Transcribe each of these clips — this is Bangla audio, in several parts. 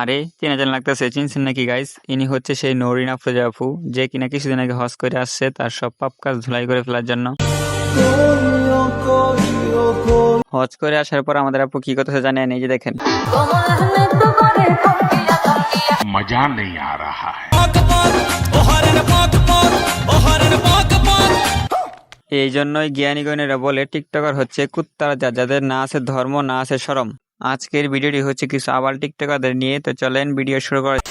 আরে চেনা চেনা লাগতেছে, চিনছেন নাকি গাইস? ইনি হচ্ছে সেই নরিন আফরোজা আপু, যে কিনা কিছুদিন আগে হজ করে আসছে তার সব পাপ কাজ ধুলাই করে ফেলার জন্য। হজ করে আসার পর আমাদের আপু কি করতেছে জানেন? এই যে দেখেন, मजा नहीं आ रहा है। এই জন্যই জ্ঞানী গণেরা বলে টিকটকার হচ্ছে কুত্তার জাত, যাদের না আছে ধর্ম, না আছে শরম। আজকের ভিডিওটি হচ্ছে কিছু আবাল টিকটকারদের নিয়ে, তো চলেন ভিডিও শুরু করা যাক।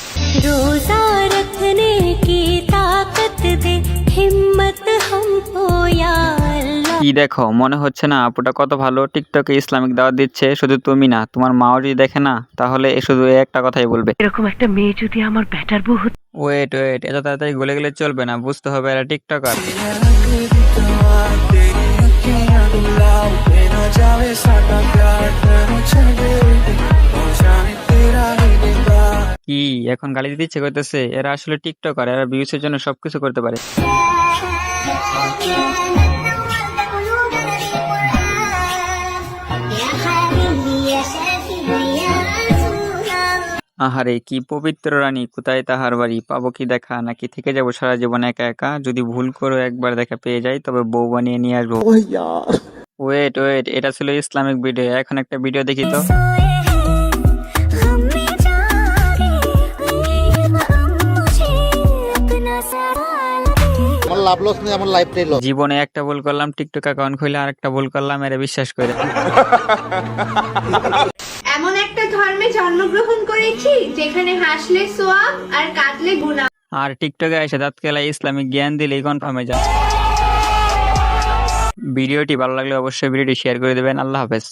रोजा रखने की ताकत दे हिम्मत हमको या अल्लाह। কি দেখো, মনে হচ্ছে না আপুটা কত ভালো টিকটকে ইসলামিক দাওয়াত দিচ্ছে? শুধু তুমি না, তোমার মাও যদি দেখে না, তাহলে শুধু একটা কথাই বলবে, এরকম একটা মেয়ে যদি আমার ব্যাটার বউ হতো। ওয়েট ওয়েট, এত তাড়াতাড়ি গলে গেলে চলবে না, বুঝতে হবে এরা টিকটকার। কি এখন গালি দিতে ইচ্ছে করতেছে? এরা আসলে টিকটকার, এরা ভিউসের জন্য সবকিছু করতে পারে। আহারে কি পবিত্র রানী, কোথায় তাহার বাড়ি, পাবো কি দেখা, নাকি থেকে যাবো সারা জীবন একা একা? যদি ভুল করে একবার দেখা পেয়ে যাই, তবে বউ বানিয়ে নিয়ে আসবো। ওয়েট ওয়েট, এটা ছিল ইসলামিক ভিডিও, এখন একটা ভিডিও দেখি তো। জীবনে একটা ভুল করলাম, টিকটক অ্যাকাউন্ট খুলে আরেকটা ভুল করলাম, এরা বিশ্বাস করে। এমন একটা ধর্মে জন্মগ্রহণ করেছি যেখানে হাসলে সোয়াব আর কাঁদলে গুনাহ। আর টিকটকে এসে দাঁত কেলায় ইসলামিক জ্ঞান দিলেই কনফার্ম হয়ে যায়। ভিডিওটি ভালো লাগলে অবশ্যই ভিডিওটি শেয়ার করে দেবেন। আল্লাহ হাফেজ।